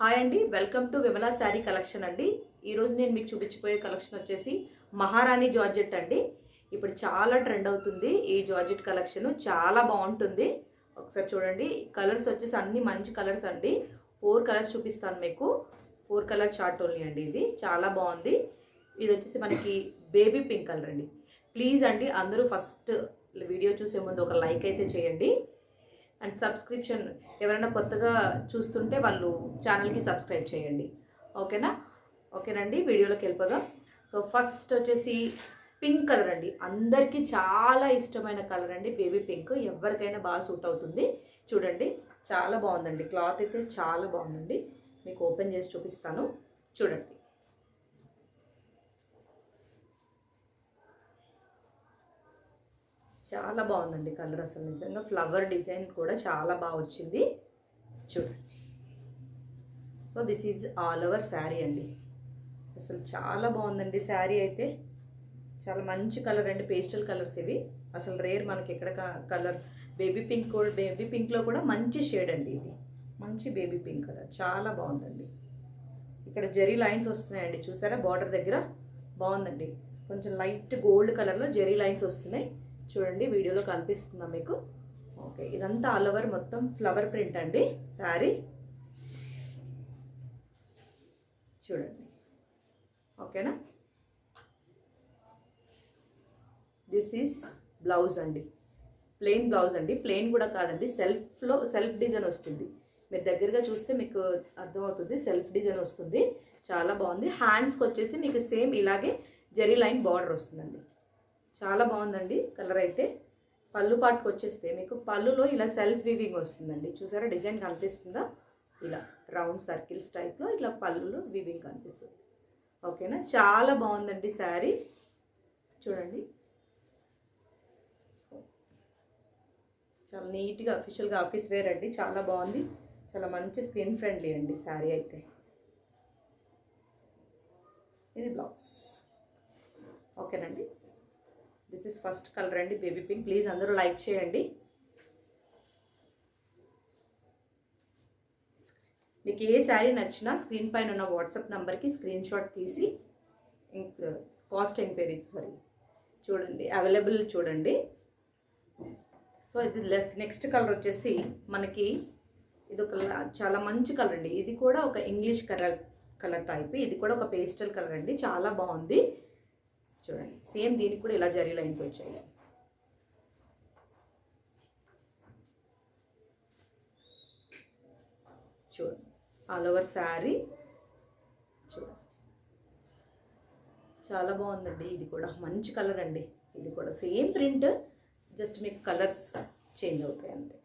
Hi అండి, welcome to Vimala sari collection అండి. ఈరోజు నేను మీకు చూపించిపోయే కలెక్షన్ వచ్చేసి మహారాణి జార్జెట్ అండి. ఇప్పుడు చాలా ట్రెండ్ అవుతుంది ఈ జార్జెట్ కలెక్షన్, చాలా బాగుంటుంది. ఒకసారి చూడండి, కలర్స్ వచ్చేసి అన్ని మంచి కలర్స్ అండి. 4 కలర్స్ చూపిస్తాను మీకు. 4 కలర్ చార్ట్ ఓన్లీ అండి. ఇది చాలా బాగుంది. ఇది వచ్చేసి మనకి బేబీ పింక్ కలర్ అండి. ప్లీజ్ అండి, అందరూ ఫస్ట్ వీడియో చూసే ముందు ఒక లైక్ అయితే చేయండి. అండ్ సబ్స్క్రిప్షన్ ఎవరైనా కొత్తగా చూస్తుంటే వాళ్ళు ఛానల్కి సబ్స్క్రైబ్ చేయండి. ఓకేనండి, వీడియోలోకి వెళ్ళిపోదాం. సో ఫస్ట్ వచ్చేసి పింక్ కలర్ అండి. అందరికీ చాలా ఇష్టమైన కలర్ అండి బేబీ పింక్. ఎవరికైనా బాగా సూట్ అవుతుంది. చూడండి, చాలా బాగుందండి. క్లాత్ అయితే చాలా బాగుందండి. మీకు ఓపెన్ చేసి చూపిస్తాను, చూడండి. చాలా బాగుందండి కలర్. అసలు నిజంగా ఫ్లవర్ డిజైన్ కూడా చాలా బాగా వచ్చింది. చూడండి. So this is all over sari అండి. అసలు చాలా బాగుందండి శారీ అయితే. చాలా మంచి కలర్ అండి. పేస్టల్ కలర్స్ ఇవి. అసలు రేర్ మనకి ఎక్కడ కలర్. బేబీ పింక్లో కూడా మంచి షేడ్ అండి. ఇది మంచి బేబీ పింక్ కలర్, చాలా బాగుందండి. ఇక్కడ జెరీ లైన్స్ వస్తున్నాయండి, చూసారా? బార్డర్ దగ్గర బాగుందండి. కొంచెం లైట్ గోల్డ్ కలర్లో జెరీ లైన్స్ వస్తున్నాయి. చూడండి, వీడియోలో కనిపిస్తుందా మీకు? ఓకే, ఇదంతా ఆల్ ఓవర్ మొత్తం ఫ్లవర్ ప్రింట్ అండి శారీ. చూడండి, ఓకేనా? దిస్ ఈజ్ బ్లౌజ్ అండి. ప్లెయిన్ బ్లౌజ్ అండి. ప్లెయిన్ కూడా కాదండి, సెల్ఫ్ డిజైన్ వస్తుంది. మీరు దగ్గరగా చూస్తే మీకు అర్థమవుతుంది. సెల్ఫ్ డిజైన్ వస్తుంది, చాలా బాగుంది. హ్యాండ్స్కి వచ్చేసి మీకు సేమ్ ఇలాగే జెరీ లైన్ బార్డర్ వస్తుందండి. చాలా బాగుందండి కలర్ అయితే. పళ్ళు పాటుకు వచ్చేస్తే మీకు పళ్ళులో ఇలా సెల్ఫ్ వీవింగ్ వస్తుందండి. చూసారా డిజైన్ కనిపిస్తుందా? ఇలా రౌండ్ సర్కిల్స్ టైప్లో ఇట్లా పళ్ళులో వీవింగ్ కనిపిస్తుంది. ఓకేనా? చాలా బాగుందండి శారీ. చూడండి, సో చాలా నీట్గా అఫీషియల్గా ఆఫీస్ వేర్ అండి. చాలా బాగుంది. చాలా మంచి స్కిన్ ఫ్రెండ్లీ అండి శారీ అయితే. ఇది బ్లౌజ్. ఓకేనండి, దిస్ ఇస్ ఫస్ట్ కలర్ అండి బేబీ పింక్. ప్లీజ్ అందరూ లైక్ చేయండి. మీకు ఏ శారీ నచ్చినా స్క్రీన్ పైన ఉన్న వాట్సాప్ నెంబర్కి స్క్రీన్ షాట్ తీసి కాస్ట్ ఎంక్వైరీ చూడండి, అవైలబుల్ చూడండి. సో ఇది నెక్స్ట్ కలర్ వచ్చేసి మనకి ఇది ఒక చాలా మంచి కలర్ అండి. ఇది కూడా ఒక ఇంగ్లీష్ కలర్ టైప్. ఇది కూడా ఒక పేస్టల్ కలర్ అండి, చాలా బాగుంది. చూడండి, సేమ్ దీనికి కూడా ఇలా జరీ లైన్స్ వచ్చాయి. చూడండి, ఆల్ ఓవర్ శారీ. చూడండి, చాలా బాగుందండి. ఇది కూడా మంచి కలర్ అండి. ఇది కూడా సేమ్ ప్రింట్, జస్ట్ మీకు కలర్స్ చేంజ్ అవుతాయి అంతే.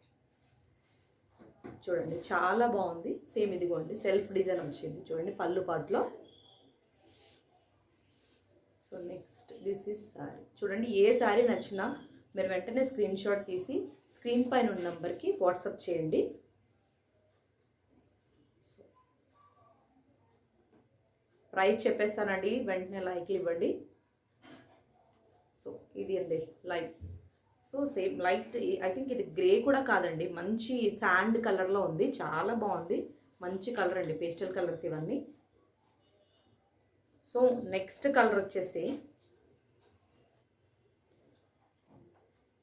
చూడండి, చాలా బాగుంది. సేమ్ ఇదిగోండి సెల్ఫ్ డిజైన్ వచ్చింది. చూడండి పళ్ళు పాటులో. So next this is sari. చూడండి, ఏ శారీ నచ్చినా మీరు వెంటనే స్క్రీన్ షాట్ తీసి స్క్రీన్ పైన ఉన్న నెంబర్కి వాట్సాప్ చేయండి. సో ప్రైస్ చెప్పేస్తానండి, వెంటనే లైక్లు ఇవ్వండి. సో ఇది అండి like. So same light, I think ఇది గ్రే కూడా కాదండి, మంచి శాండ్ కలర్లో ఉంది. చాలా బాగుంది, మంచి కలర్ అండి. పేస్టల్ కలర్స్ ఇవన్నీ. సో నెక్స్ట్ కలర్ వచ్చేసి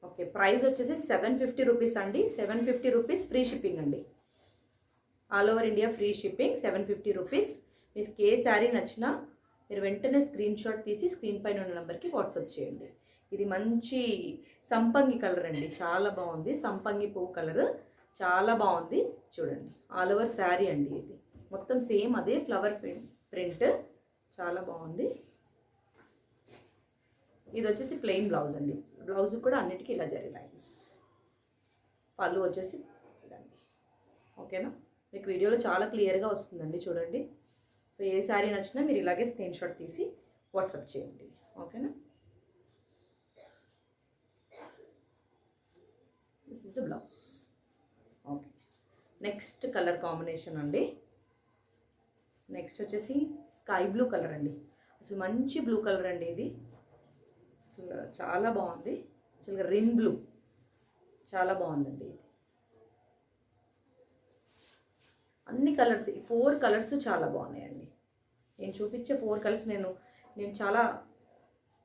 ఓకే, ప్రైస్ వచ్చేసి 750 రూపీస్ అండి. 750 రూపీస్ ఫ్రీ షిప్పింగ్ అండి. All over India free shipping. 750 rupees. మీకు ఏ శారీ నచ్చినా మీరు వెంటనే స్క్రీన్ షాట్ తీసి స్క్రీన్ పైన ఉన్న నెంబర్కి వాట్సాప్ చేయండి. ఇది మంచి సంపంగి కలర్ అండి, చాలా బాగుంది. సంపంగి పువ్వు కలర్, చాలా బాగుంది. చూడండి, ఆల్ ఓవర్ శారీ అండి. ఇది మొత్తం సేమ్ అదే ఫ్లవర్ ప్రింట్, చాలా బాగుంది. ఇది వచ్చేసి ప్లెయిన్ బ్లౌజ్ అండి. బ్లౌజ్ కూడా అన్నిటికీ ఇలా జరీ లైన్స్. పళ్ళు వచ్చేసి ఇదండి. ఓకేనా? మీకు వీడియోలో చాలా క్లియర్గా వస్తుందండి. చూడండి. సో ఏ శారీ నచ్చినా మీరు ఇలాగే స్క్రీన్ షాట్ తీసి వాట్సాప్ చేయండి. ఓకేనా? This is the blouse. Okay, next colour combination అండి. నెక్స్ట్ వచ్చేసి స్కై బ్లూ కలర్ అండి. అసలు మంచి బ్లూ కలర్ అండి ఇది. అసలు చాలా బాగుంది. అసలు రిన్ బ్లూ చాలా బాగుందండి ఇది. అన్ని కలర్స్, 4 కలర్స్ చాలా బాగున్నాయండి. నేను చూపించే 4 కలర్స్ నేను చాలా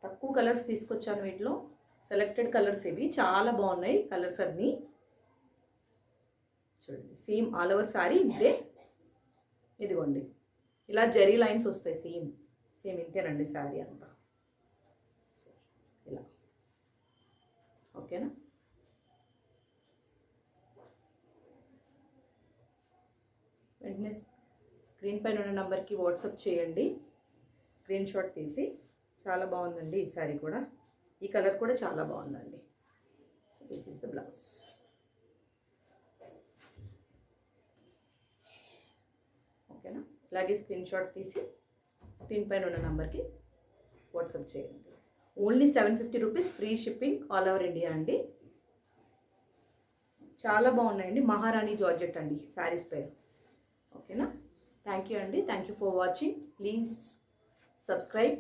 తక్కువ కలర్స్ తీసుకొచ్చాను. వీటిలో సెలెక్టెడ్ కలర్స్ ఇవి, చాలా బాగున్నాయి కలర్స్ అన్నీ. చూడండి, సేమ్ ఆల్ ఓవర్ శారీ ఇంతే. ఇదిగోండి, ఇలా జరీ లైన్స్ వస్తాయి. సేమ్ ఇంతేనండి శారీ అంతా. ఇలా ఓకేనా. వెంటనే స్క్రీన్ పైన ఉన్న నెంబర్కి వాట్సాప్ చేయండి, స్క్రీన్ షాట్ తీసి. చాలా బాగుందండి ఈ శారీ కూడా. ఈ కలర్ కూడా చాలా బాగుందండి. So this is the blouse. ఓకేనా. ఇలాగే స్క్రీన్ షాట్ తీసి స్క్రీన్ పైన ఉన్న నెంబర్కి వాట్సాప్ చేయండి. Only 750 rupees, free shipping all over India అండి. చాలా బాగున్నాయండి. మహారాణి జార్జెట్ అండి శారీస్ పేరు. ఓకేనా. థ్యాంక్ యూ అండి. Thank you for watching. Please subscribe.